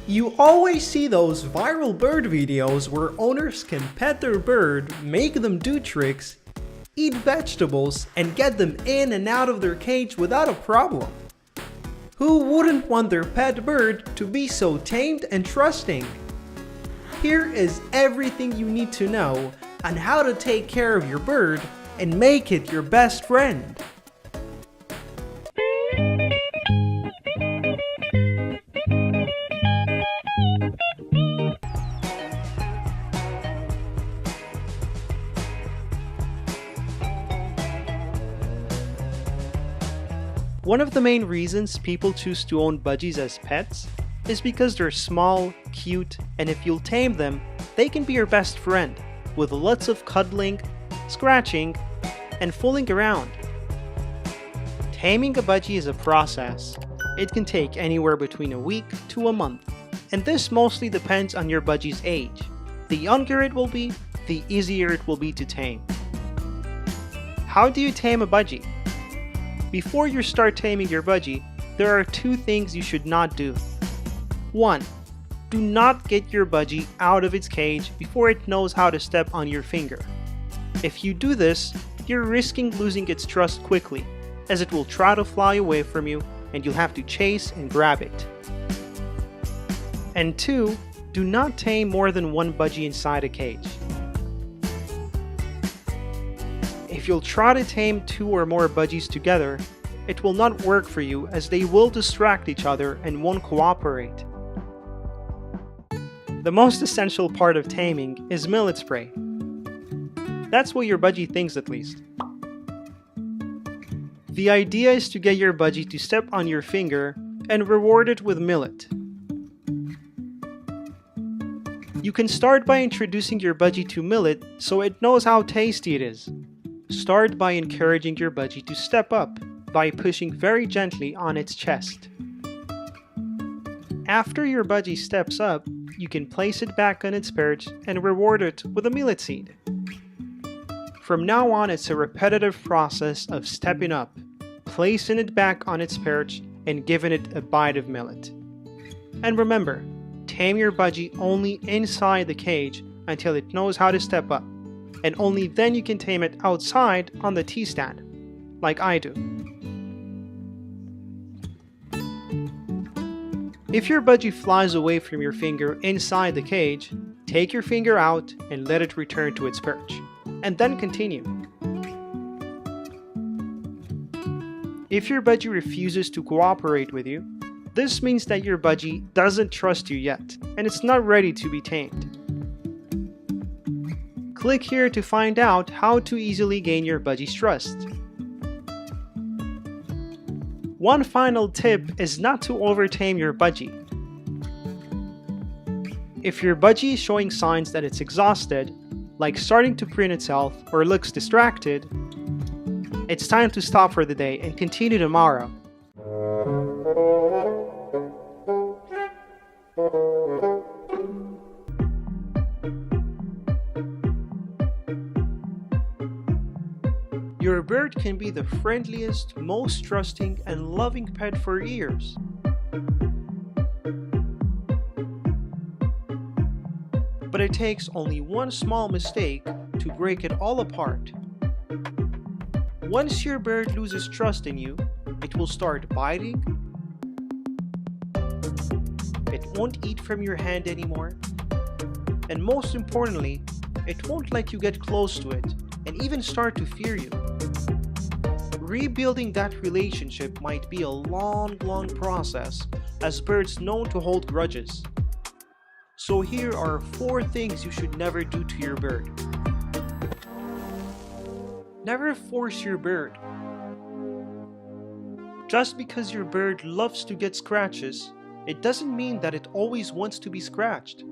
You always see those viral bird videos where owners can pet their bird, make them do tricks, eat vegetables, and get them in and out of their cage without a problem. Who wouldn't want their pet bird to be so tamed and trusting? Here is everything you need to know on how to take care of your bird and make it your best friend. One of the main reasons people choose to own budgies as pets is because they're small, cute, and if you'll tame them, they can be your best friend, with lots of cuddling, scratching, and fooling around. Taming a budgie is a process. It can take anywhere between a week to a month, and this mostly depends on your budgie's age. The younger it will be, the easier it will be to tame. How do you tame a budgie? Before you start taming your budgie, there are two things you should not do. 1. Do not get your budgie out of its cage before it knows how to step on your finger. If you do this, you're risking losing its trust quickly, as it will try to fly away from you and you'll have to chase and grab it. And 2. Do not tame more than one budgie inside a cage. If you'll try to tame 2 or more budgies together, it will not work for you as they will distract each other and won't cooperate. The most essential part of taming is millet spray. That's what your budgie thinks at least. The idea is to get your budgie to step on your finger and reward it with millet. You can start by introducing your budgie to millet so it knows how tasty it is. Start by encouraging your budgie to step up by pushing very gently on its chest. After your budgie steps up, you can place it back on its perch and reward it with a millet seed. From now on, it's a repetitive process of stepping up, placing it back on its perch, and giving it a bite of millet. And remember, tame your budgie only inside the cage until it knows how to step up, and only then you can tame it outside on the T-stand, like I do. If your budgie flies away from your finger inside the cage, take your finger out and let it return to its perch, and then continue. If your budgie refuses to cooperate with you, this means that your budgie doesn't trust you yet, and it's not ready to be tamed. Click here to find out how to easily gain your budgie's trust. One final tip is not to overtame your budgie. If your budgie is showing signs that it's exhausted, like starting to preen itself or looks distracted, it's time to stop for the day and continue tomorrow. Your bird can be the friendliest, most trusting, and loving pet for years. But it takes only one small mistake to break it all apart. Once your bird loses trust in you, it will start biting, it won't eat from your hand anymore, and most importantly, it won't let you get close to it and even start to fear you. Rebuilding that relationship might be a long process, as birds known to hold grudges. So here are 4 things you should never do to your bird. Never force your bird. Just because your bird loves to get scratches, it doesn't mean that it always wants to be scratched.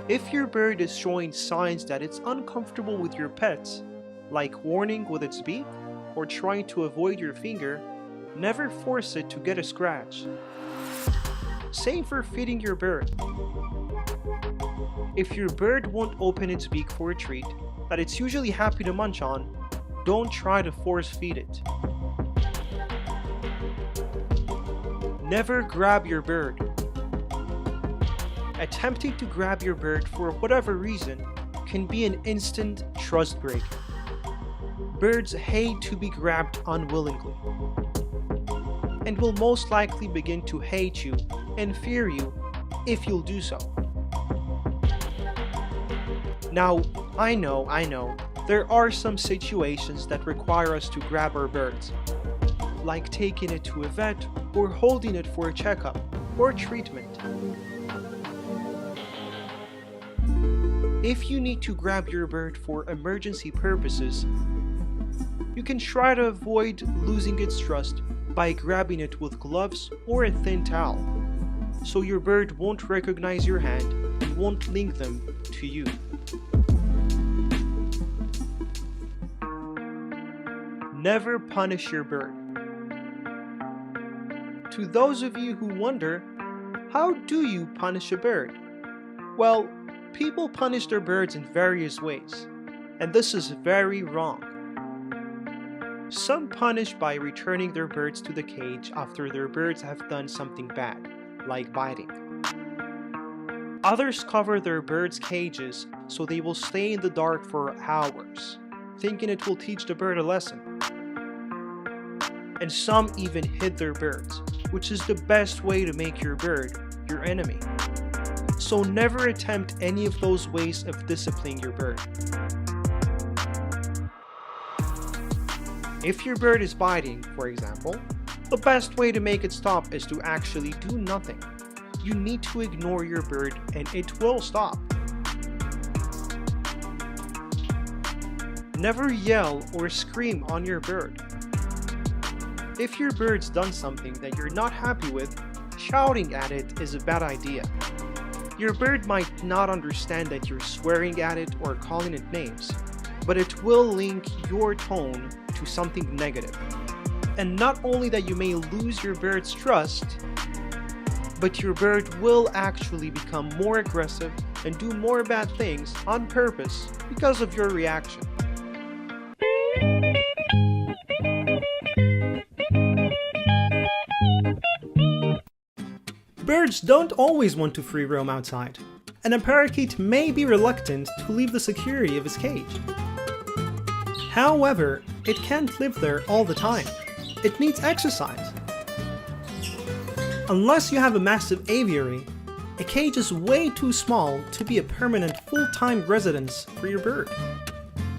If your bird is showing signs that it's uncomfortable with your pets, like warning with its beak or trying to avoid your finger, never force it to get a scratch. Same for feeding your bird. If your bird won't open its beak for a treat that it's usually happy to munch on, don't try to force feed it. Never grab your bird. Attempting to grab your bird for whatever reason can be an instant trust breaker. Birds hate to be grabbed unwillingly, and will most likely begin to hate you and fear you if you'll do so. Now, I know, there are some situations that require us to grab our birds, like taking it to a vet or holding it for a checkup or treatment. If you need to grab your bird for emergency purposes, you can try to avoid losing its trust by grabbing it with gloves or a thin towel, so your bird won't recognize your hand and won't link them to you. Never punish your bird. To those of you who wonder, how do you punish a bird? Well, people punish their birds in various ways, and this is very wrong. Some punish by returning their birds to the cage after their birds have done something bad, like biting. Others cover their birds' cages so they will stay in the dark for hours, thinking it will teach the bird a lesson. And some even hid their birds, which is the best way to make your bird your enemy. So never attempt any of those ways of disciplining your bird. If your bird is biting, for example, the best way to make it stop is to actually do nothing. You need to ignore your bird and it will stop. Never yell or scream on your bird. If your bird's done something that you're not happy with, shouting at it is a bad idea. Your bird might not understand that you're swearing at it or calling it names, but it will link your tone to something negative. And not only that you may lose your bird's trust, but your bird will actually become more aggressive and do more bad things on purpose because of your reaction. Birds don't always want to free roam outside, and a parakeet may be reluctant to leave the security of his cage. However, it can't live there all the time. It needs exercise. Unless you have a massive aviary, a cage is way too small to be a permanent full-time residence for your bird.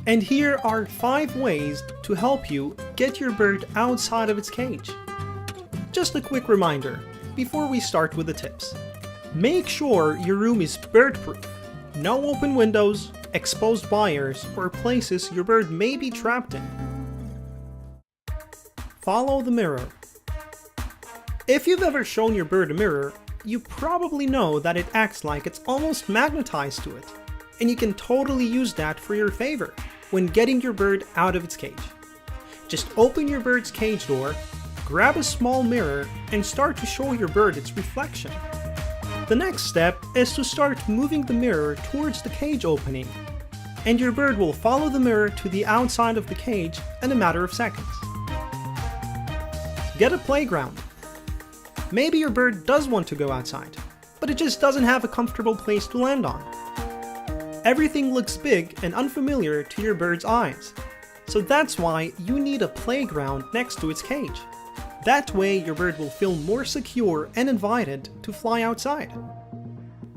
And here are 5 ways to help you get your bird outside of its cage. Just a quick reminder before we start with the tips. Make sure your room is bird-proof. No open windows, exposed wires, or places your bird may be trapped in. Follow the mirror. If you've ever shown your bird a mirror, you probably know that it acts like it's almost magnetized to it, and you can totally use that for your favor when getting your bird out of its cage. Just open your bird's cage door, grab a small mirror, and start to show your bird its reflection. The next step is to start moving the mirror towards the cage opening, and your bird will follow the mirror to the outside of the cage in a matter of seconds. Get a playground. Maybe your bird does want to go outside, but it just doesn't have a comfortable place to land on. Everything looks big and unfamiliar to your bird's eyes, so that's why you need a playground next to its cage. That way your bird will feel more secure and invited to fly outside.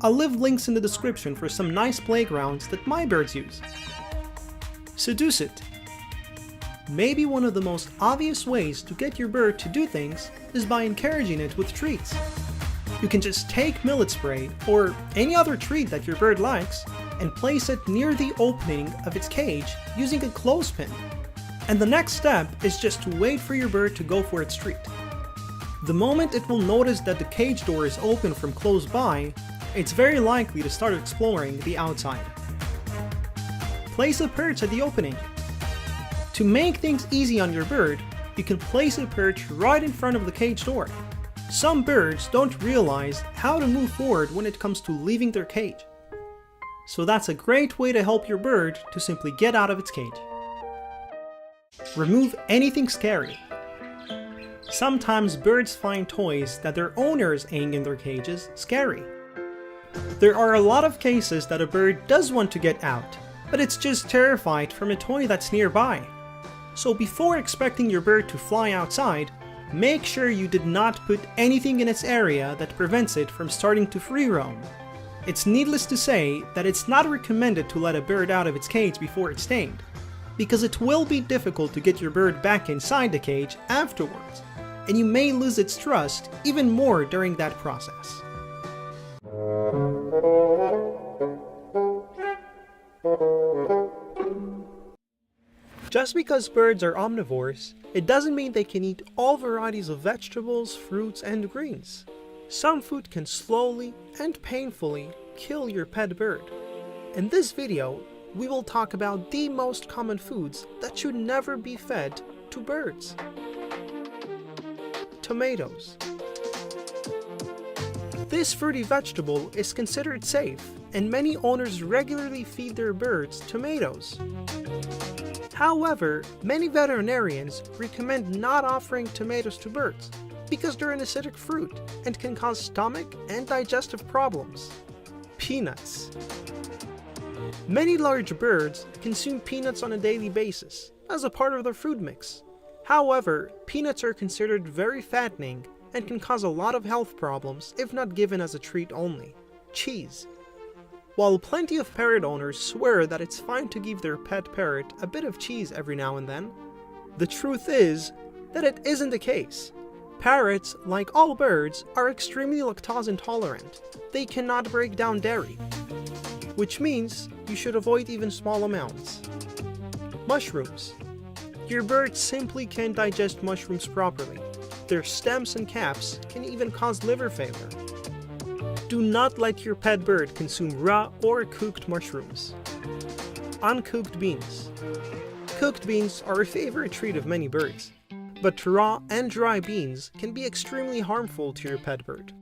I'll leave links in the description for some nice playgrounds that my birds use. Seduce it. Maybe one of the most obvious ways to get your bird to do things is by encouraging it with treats. You can just take millet spray or any other treat that your bird likes and place it near the opening of its cage using a clothespin. And the next step is just to wait for your bird to go for its treat. The moment it will notice that the cage door is open from close by, it's very likely to start exploring the outside. Place a perch at the opening. To make things easy on your bird, you can place a perch right in front of the cage door. Some birds don't realize how to move forward when it comes to leaving their cage. So that's a great way to help your bird to simply get out of its cage. Remove anything scary. Sometimes birds find toys that their owners hang in their cages scary. There are a lot of cases that a bird does want to get out, but it's just terrified from a toy that's nearby. So before expecting your bird to fly outside, make sure you did not put anything in its area that prevents it from starting to free roam. It's needless to say that it's not recommended to let a bird out of its cage before it's tamed, because it will be difficult to get your bird back inside the cage afterwards, and you may lose its trust even more during that process. Just because birds are omnivores, it doesn't mean they can eat all varieties of vegetables, fruits, and greens. Some food can slowly and painfully kill your pet bird. In this video, we will talk about the most common foods that should never be fed to birds. Tomatoes. This fruity vegetable is considered safe, and many owners regularly feed their birds tomatoes. However, many veterinarians recommend not offering tomatoes to birds because they're an acidic fruit and can cause stomach and digestive problems. Peanuts. Many large birds consume peanuts on a daily basis as a part of their food mix. However, peanuts are considered very fattening and can cause a lot of health problems if not given as a treat only. Cheese. While plenty of parrot owners swear that it's fine to give their pet parrot a bit of cheese every now and then, the truth is that it isn't the case. Parrots, like all birds, are extremely lactose intolerant. They cannot break down dairy, which means you should avoid even small amounts. Mushrooms. Your bird simply can't digest mushrooms properly. Their stems and caps can even cause liver failure. Do not let your pet bird consume raw or cooked mushrooms. Uncooked beans. Cooked beans are a favorite treat of many birds, but raw and dry beans can be extremely harmful to your pet bird.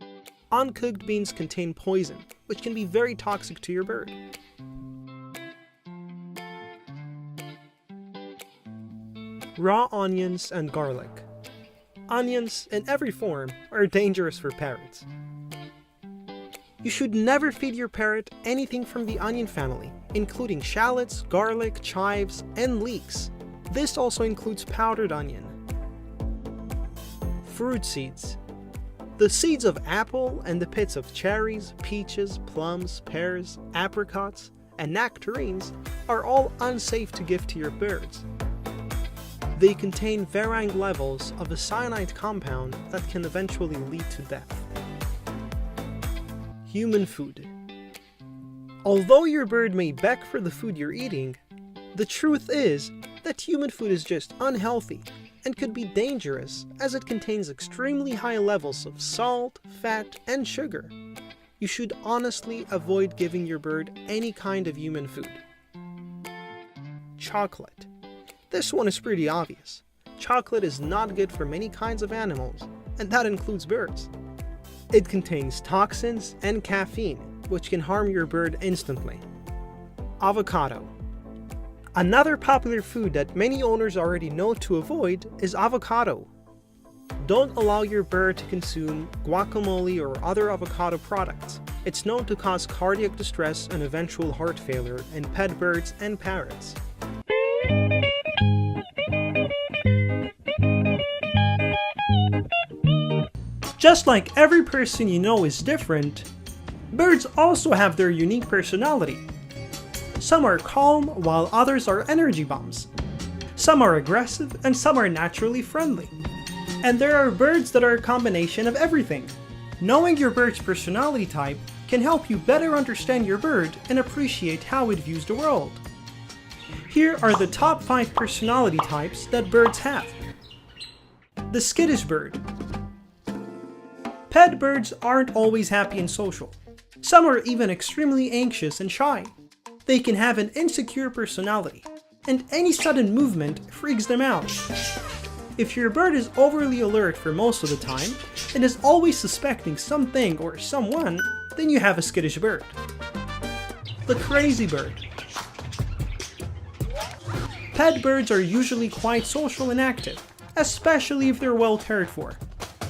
Uncooked beans contain poison, which can be very toxic to your bird. Raw onions and garlic. Onions, in every form, are dangerous for parrots. You should never feed your parrot anything from the onion family, including shallots, garlic, chives, and leeks. This also includes powdered onion. Fruit seeds. The seeds of apple and the pits of cherries, peaches, plums, pears, apricots, and nectarines are all unsafe to give to your birds. They contain varying levels of a cyanide compound that can eventually lead to death. Human food. Although your bird may beg for the food you're eating, the truth is that human food is just unhealthy and could be dangerous as it contains extremely high levels of salt, fat, and sugar. You should honestly avoid giving your bird any kind of human food. Chocolate. This one is pretty obvious. Chocolate is not good for many kinds of animals, and that includes birds. It contains toxins and caffeine, which can harm your bird instantly. Avocado. Another popular food that many owners already know to avoid is avocado. Don't allow your bird to consume guacamole or other avocado products. It's known to cause cardiac distress and eventual heart failure in pet birds and parrots. Just like every person you know is different, birds also have their unique personality. Some are calm while others are energy bombs. Some are aggressive and some are naturally friendly. And there are birds that are a combination of everything. Knowing your bird's personality type can help you better understand your bird and appreciate how it views the world. Here are the top 5 personality types that birds have. The skittish bird. Pet birds aren't always happy and social. Some are even extremely anxious and shy. They can have an insecure personality, and any sudden movement freaks them out. If your bird is overly alert for most of the time, and is always suspecting something or someone, then you have a skittish bird. The crazy bird. Pet birds are usually quite social and active, especially if they're well cared for.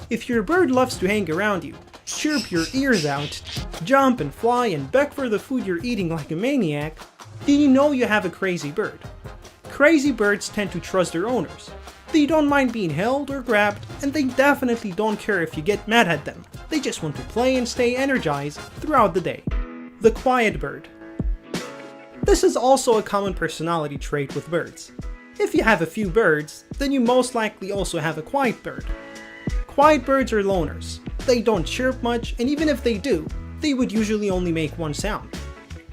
If your bird loves to hang around you, chirp your ears out, jump and fly and beg for the food you're eating like a maniac, then you know you have a crazy bird. Crazy birds tend to trust their owners. They don't mind being held or grabbed, and they definitely don't care if you get mad at them. They just want to play and stay energized throughout the day. The quiet bird. This is also a common personality trait with birds. If you have a few birds, then you most likely also have a quiet bird. Quiet birds are loners. They don't chirp much, and even if they do, they would usually only make one sound.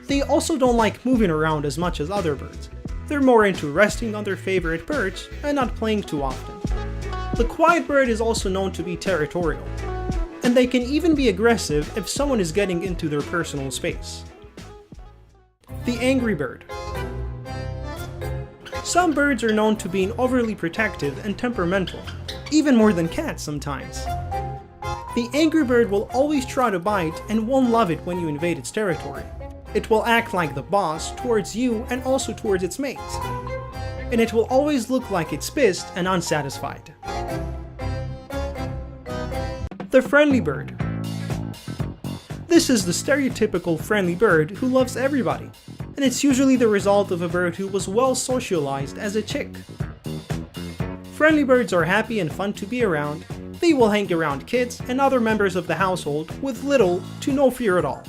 They also don't like moving around as much as other birds. They're more into resting on their favorite perch and not playing too often. The quiet bird is also known to be territorial, and they can even be aggressive if someone is getting into their personal space. The angry bird. Some birds are known to being overly protective and temperamental, even more than cats sometimes. The angry bird will always try to bite and won't love it when you invade its territory. It will act like the boss towards you and also towards its mates. And it will always look like it's pissed and unsatisfied. The friendly bird. This is the stereotypical friendly bird who loves everybody, and it's usually the result of a bird who was well socialized as a chick. Friendly birds are happy and fun to be around. They will hang around kids and other members of the household with little to no fear at all.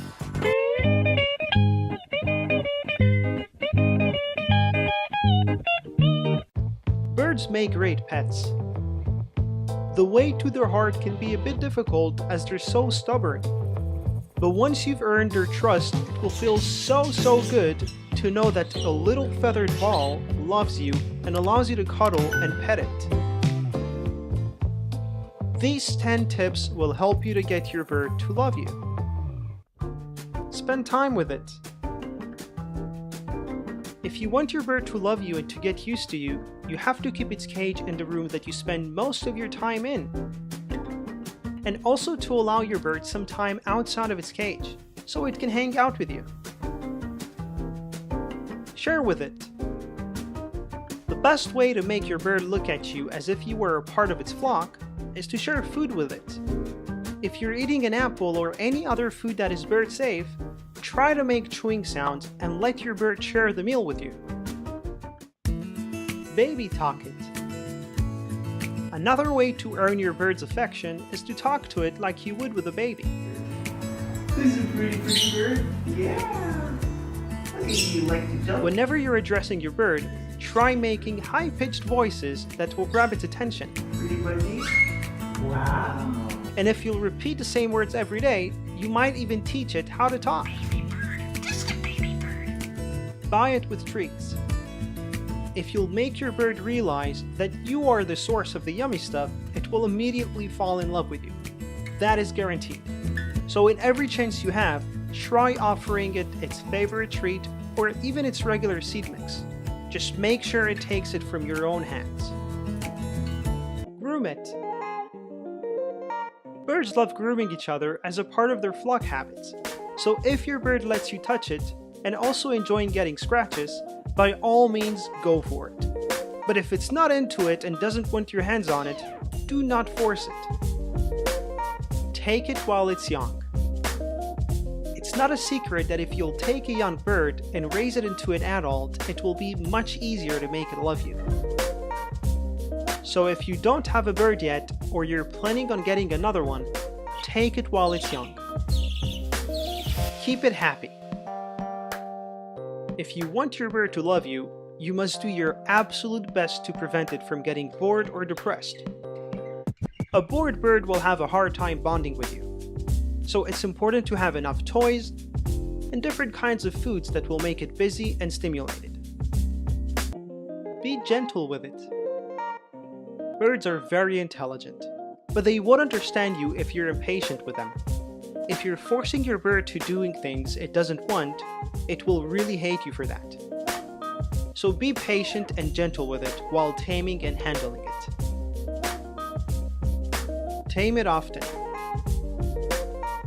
Birds make great pets. The way to their heart can be a bit difficult as they're so stubborn. But once you've earned their trust, it will feel so good to know that a little feathered ball loves you and allows you to cuddle and pet it. These 10 tips will help you to get your bird to love you. Spend time with it. If you want your bird to love you and to get used to you, you have to keep its cage in the room that you spend most of your time in. And also to allow your bird some time outside of its cage, so it can hang out with you. Share with it. The best way to make your bird look at you as if you were a part of its flock is to share food with it. If you're eating an apple or any other food that is bird safe, try to make chewing sounds and let your bird share the meal with you. Baby talk it. Another way to earn your bird's affection is to talk to it like you would with a baby. This is a pretty bird. Yeah. You like to jump. Whenever you're addressing your bird, try making high-pitched voices that will grab its attention. Pretty Budgies. Wow. And if you'll repeat the same words every day, you might even teach it how to talk. Baby bird, just a baby bird. Buy it with treats. If you'll make your bird realize that you are the source of the yummy stuff, it will immediately fall in love with you. That is guaranteed. So in every chance you have, try offering it its favorite treat or even its regular seed mix. Just make sure it takes it from your own hands. Groom it. Birds love grooming each other as a part of their flock habits. So if your bird lets you touch it and also enjoying getting scratches, by all means go for it. But if it's not into it and doesn't want your hands on it, do not force it. Take it while it's young. It's not a secret that if you'll take a young bird and raise it into an adult, it will be much easier to make it love you. So if you don't have a bird yet, or you're planning on getting another one, take it while it's young. Keep it happy. If you want your bird to love you, you must do your absolute best to prevent it from getting bored or depressed. A bored bird will have a hard time bonding with you. So it's important to have enough toys and different kinds of foods that will make it busy and stimulated. Be gentle with it. Birds are very intelligent, but they won't understand you if you're impatient with them. If you're forcing your bird to doing things it doesn't want, it will really hate you for that. So be patient and gentle with it while taming and handling it. Tame it often.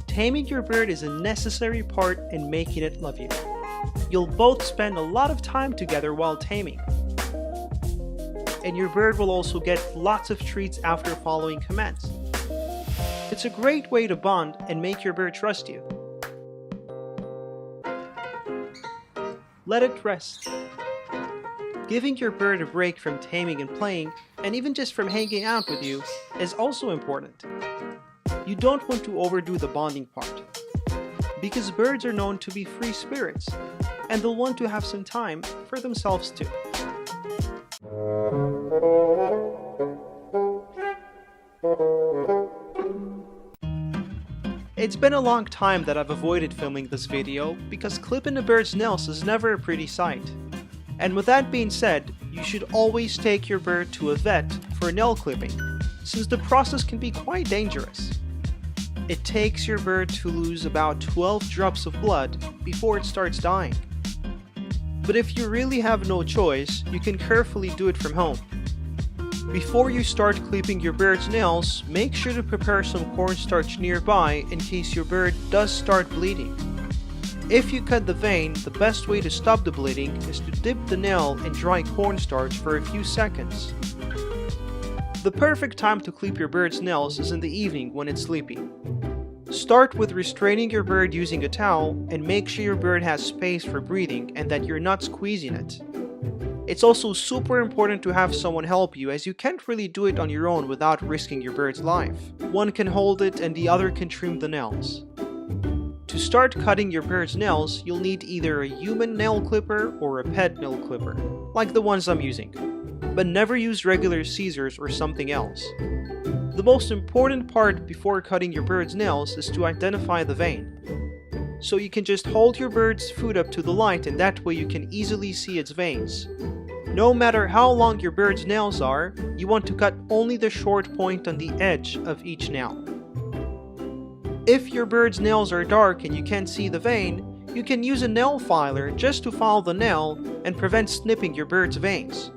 Taming your bird is a necessary part in making it love you. You'll both spend a lot of time together while taming. and your bird will also get lots of treats after following commands. It's a great way to bond and make your bird trust you. Let it rest. Giving your bird a break from taming and playing, and even just from hanging out with you, is also important. You don't want to overdo the bonding part, because birds are known to be free spirits, and they'll want to have some time for themselves too. It's been a long time that I've avoided filming this video because clipping a bird's nails is never a pretty sight. And with that being said, you should always take your bird to a vet for nail clipping, since the process can be quite dangerous. It takes your bird to lose about 12 drops of blood before it starts dying. But if you really have no choice, you can carefully do it from home. Before you start clipping your bird's nails, make sure to prepare some cornstarch nearby in case your bird does start bleeding. If you cut the vein, the best way to stop the bleeding is to dip the nail in dry cornstarch for a few seconds. The perfect time to clip your bird's nails is in the evening when it's sleepy. Start with restraining your bird using a towel and make sure your bird has space for breathing and that you're not squeezing it. It's also super important to have someone help you, as you can't really do it on your own without risking your bird's life. One can hold it and the other can trim the nails. To start cutting your bird's nails, you'll need either a human nail clipper or a pet nail clipper, like the ones I'm using. But never use regular scissors or something else. The most important part before cutting your bird's nails is to identify the vein. So you can just hold your bird's foot up to the light, and that way you can easily see its veins. No matter how long your bird's nails are, you want to cut only the short point on the edge of each nail. If your bird's nails are dark and you can't see the vein, you can use a nail filer just to file the nail and prevent snipping your bird's veins.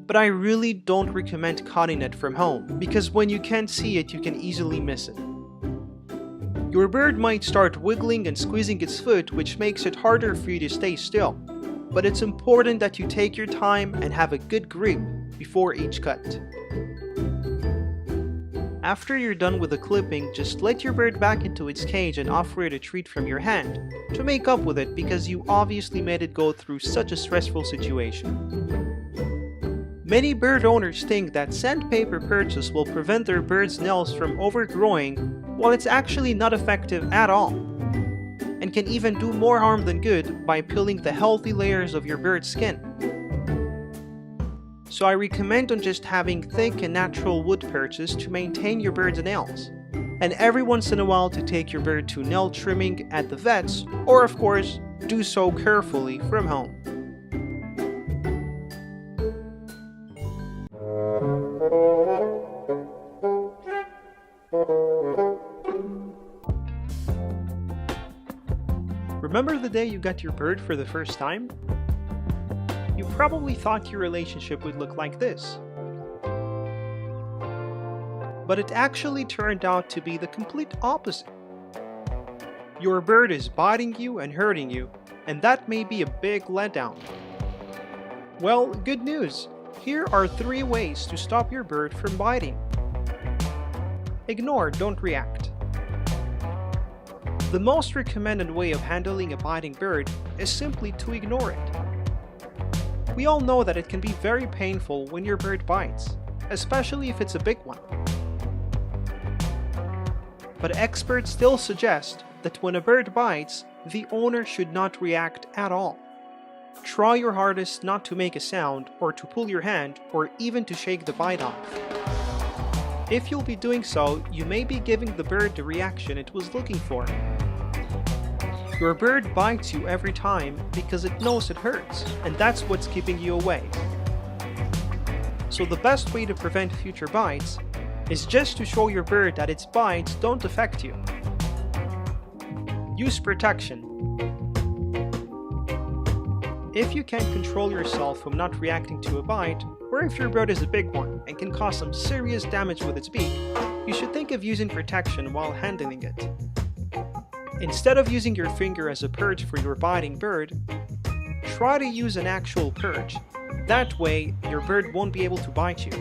But I really don't recommend cutting it from home, because when you can't see it, you can easily miss it. Your bird might start wiggling and squeezing its foot, which makes it harder for you to stay still. But it's important that you take your time and have a good grip before each cut. After you're done with the clipping, just let your bird back into its cage and offer it a treat from your hand to make up with it, because you obviously made it go through such a stressful situation. Many bird owners think that sandpaper perches will prevent their bird's nails from overgrowing, while it's actually not effective at all, and can even do more harm than good by peeling the healthy layers of your bird's skin. So I recommend on just having thick and natural wood perches to maintain your bird's nails, and every once in a while to take your bird to nail trimming at the vets, or of course, do so carefully from home. Remember the day you got your bird for the first time? You probably thought your relationship would look like this. But it actually turned out to be the complete opposite. Your bird is biting you and hurting you, and that may be a big letdown. Well, good news! Here are 3 ways to stop your bird from biting. Ignore, don't react. The most recommended way of handling a biting bird is simply to ignore it. We all know that it can be very painful when your bird bites, especially if it's a big one. But experts still suggest that when a bird bites, the owner should not react at all. Try your hardest not to make a sound, or to pull your hand, or even to shake the bite off. If you'll be doing so, you may be giving the bird the reaction it was looking for. Your bird bites you every time because it knows it hurts, and that's what's keeping you away. So the best way to prevent future bites is just to show your bird that its bites don't affect you. Use protection. If you can't control yourself from not reacting to a bite, or if your bird is a big one and can cause some serious damage with its beak, you should think of using protection while handling it. Instead of using your finger as a perch for your biting bird, try to use an actual perch. That way, your bird won't be able to bite you.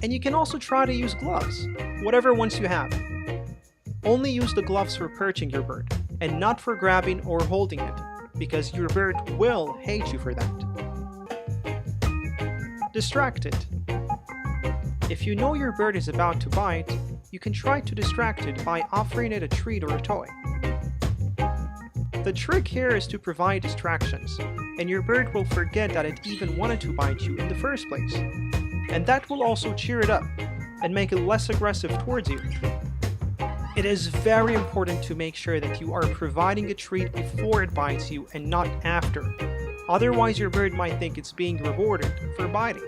And you can also try to use gloves, whatever ones you have. Only use the gloves for perching your bird, and not for grabbing or holding it, because your bird will hate you for that. Distract it. If you know your bird is about to bite, you can try to distract it by offering it a treat or a toy. The trick here is to provide distractions, and your bird will forget that it even wanted to bite you in the first place. And that will also cheer it up, and make it less aggressive towards you. It is very important to make sure that you are providing a treat before it bites you and not after. Otherwise your bird might think it's being rewarded for biting.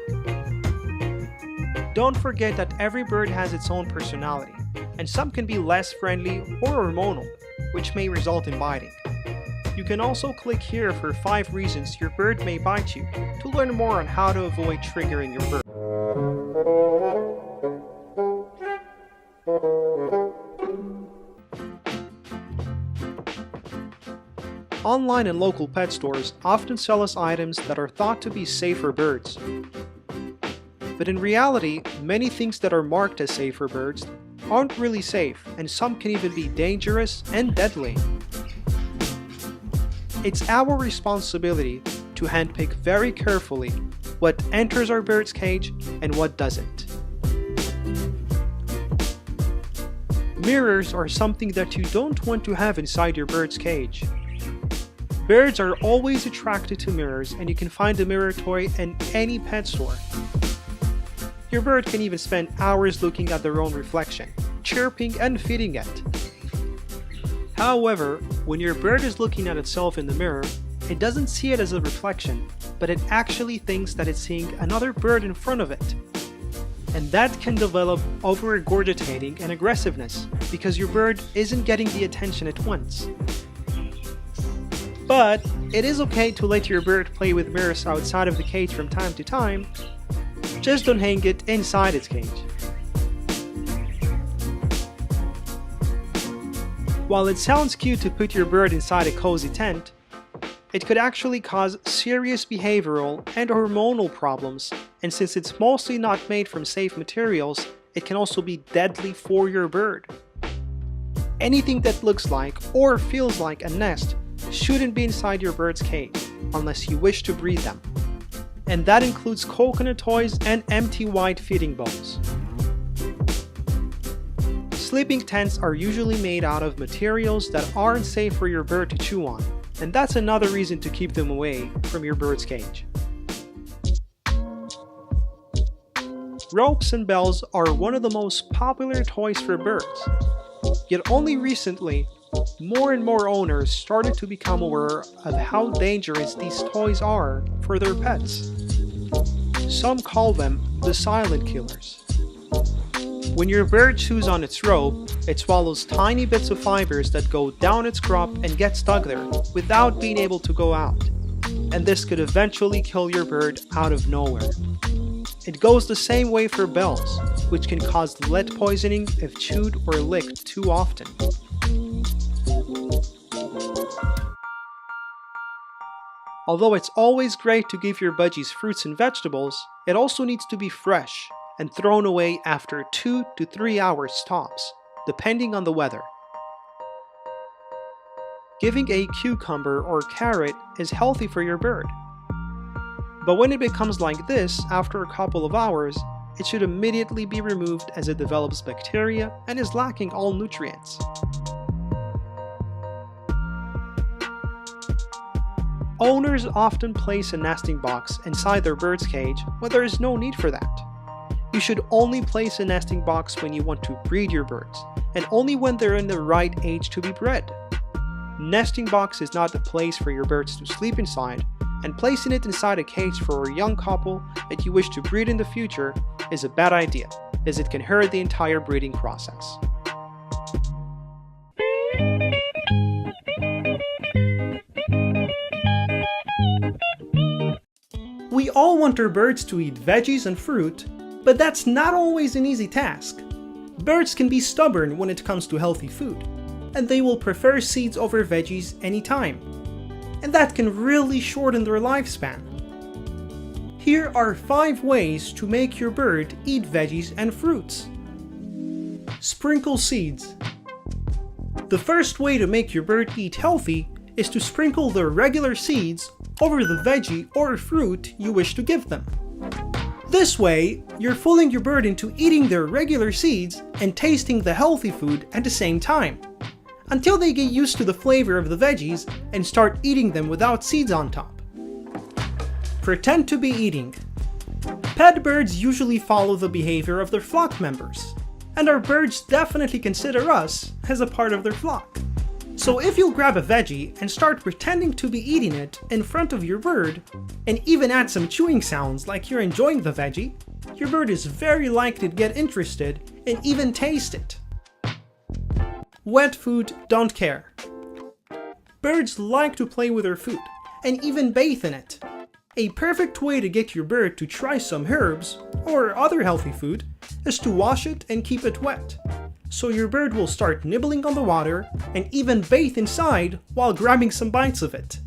Don't forget that every bird has its own personality, and some can be less friendly or hormonal, which may result in biting. You can also click here for 5 reasons your bird may bite you to learn more on how to avoid triggering your bird. Online and local pet stores often sell us items that are thought to be safe for birds. But in reality, many things that are marked as safe for birds aren't really safe, and some can even be dangerous and deadly. It's our responsibility to handpick very carefully what enters our bird's cage and what doesn't. Mirrors are something that you don't want to have inside your bird's cage. Birds are always attracted to mirrors, and you can find a mirror toy in any pet store. Your bird can even spend hours looking at their own reflection, chirping and feeding it. However, when your bird is looking at itself in the mirror, it doesn't see it as a reflection, but it actually thinks that it's seeing another bird in front of it. And that can develop over-regurgitating and aggressiveness, because your bird isn't getting the attention it wants. But it is okay to let your bird play with mirrors outside of the cage from time to time. Just don't hang it inside its cage. While it sounds cute to put your bird inside a cozy tent, it could actually cause serious behavioral and hormonal problems, and since it's mostly not made from safe materials, it can also be deadly for your bird. Anything that looks like or feels like a nest shouldn't be inside your bird's cage, unless you wish to breed them. And that includes coconut toys and empty white feeding bowls. Sleeping tents are usually made out of materials that aren't safe for your bird to chew on, and that's another reason to keep them away from your bird's cage. Ropes and bells are one of the most popular toys for birds, yet only recently, more and more owners started to become aware of how dangerous these toys are for their pets. Some call them the silent killers. When your bird chews on its rope, it swallows tiny bits of fibers that go down its crop and get stuck there without being able to go out. And this could eventually kill your bird out of nowhere. It goes the same way for bells, which can cause lead poisoning if chewed or licked too often. Although it's always great to give your budgies fruits and vegetables, it also needs to be fresh and thrown away after 2 to 3 hours tops, depending on the weather. Giving a cucumber or carrot is healthy for your bird. But when it becomes like this after a couple of hours, it should immediately be removed as it develops bacteria and is lacking all nutrients. Owners often place a nesting box inside their bird's cage when there is no need for that. You should only place a nesting box when you want to breed your birds, and only when they're in the right age to be bred. Nesting box is not the place for your birds to sleep inside, and placing it inside a cage for a young couple that you wish to breed in the future is a bad idea, as it can hurt the entire breeding process. We all want our birds to eat veggies and fruit, but that's not always an easy task. Birds can be stubborn when it comes to healthy food, and they will prefer seeds over veggies anytime. and that can really shorten their lifespan. Here are 5 ways to make your bird eat veggies and fruits. Sprinkle seeds. The first way to make your bird eat healthy is to sprinkle the regular seeds over the veggie or fruit you wish to give them. This way, you're fooling your bird into eating their regular seeds and tasting the healthy food at the same time, until they get used to the flavor of the veggies and start eating them without seeds on top. Pretend to be eating. Pet birds usually follow the behavior of their flock members, and our birds definitely consider us as a part of their flock. So if you'll grab a veggie and start pretending to be eating it in front of your bird, and even add some chewing sounds like you're enjoying the veggie, your bird is very likely to get interested and even taste it. Wet food, don't care. Birds like to play with their food, and even bathe in it. A perfect way to get your bird to try some herbs, or other healthy food, is to wash it and keep it wet. So your bird will start nibbling on the water and even bathe inside while grabbing some bites of it.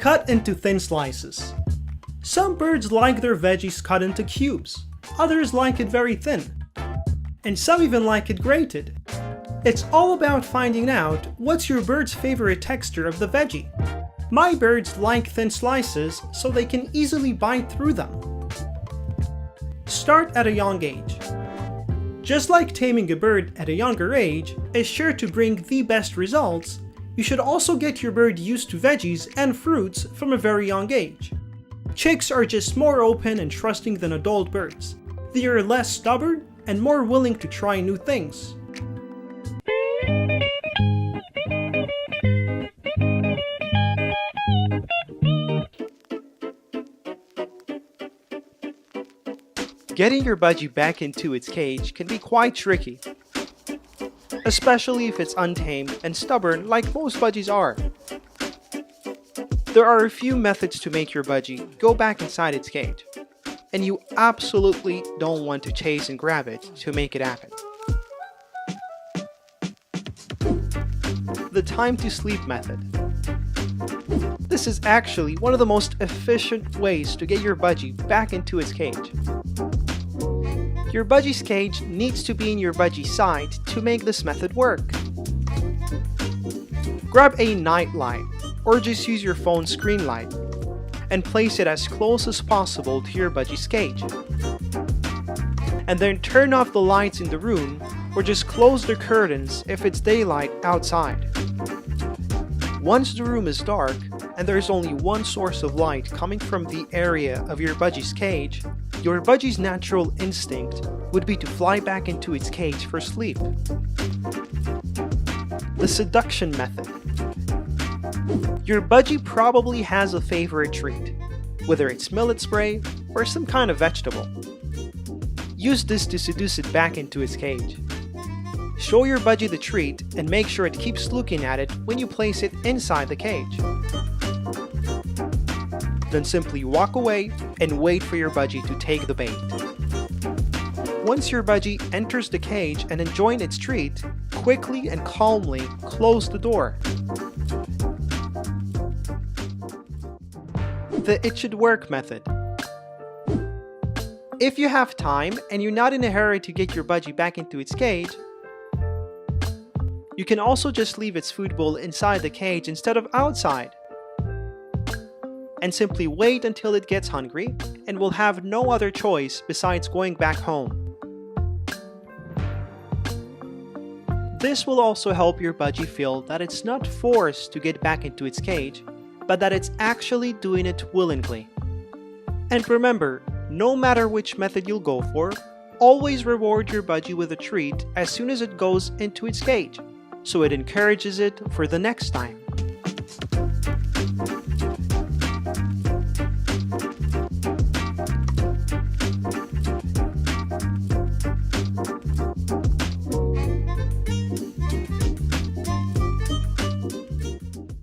Cut into thin slices. Some birds like their veggies cut into cubes, others like it very thin, and some even like it grated. It's all about finding out what's your bird's favorite texture of the veggie. My birds like thin slices so they can easily bite through them. Start at a young age. Just like taming a bird at a younger age is sure to bring the best results, you should also get your bird used to veggies and fruits from a very young age. Chicks are just more open and trusting than adult birds. They are less stubborn and more willing to try new things. Getting your budgie back into its cage can be quite tricky, especially if it's untamed and stubborn like most budgies are. There are a few methods to make your budgie go back inside its cage, and you absolutely don't want to chase and grab it to make it happen. The time to sleep method. This is actually one of the most efficient ways to get your budgie back into its cage. Your budgie's cage needs to be in your budgie's side to make this method work. Grab a night light, or just use your phone's screen light, and place it as close as possible to your budgie's cage. And then turn off the lights in the room, or just close the curtains if it's daylight outside. Once the room is dark, and there is only one source of light coming from the area of your budgie's cage, your budgie's natural instinct would be to fly back into its cage for sleep. The seduction method. Your budgie probably has a favorite treat, whether it's millet spray or some kind of vegetable. Use this to seduce it back into its cage. Show your budgie the treat and make sure it keeps looking at it when you place it inside the cage. Then simply walk away and wait for your budgie to take the bait. Once your budgie enters the cage and enjoying its treat, quickly and calmly close the door. The it should work method. If you have time and you're not in a hurry to get your budgie back into its cage, you can also just leave its food bowl inside the cage instead of outside, and simply wait until it gets hungry and will have no other choice besides going back home. This will also help your budgie feel that it's not forced to get back into its cage, but that it's actually doing it willingly. And remember, no matter which method you'll go for, always reward your budgie with a treat as soon as it goes into its cage, so it encourages it for the next time.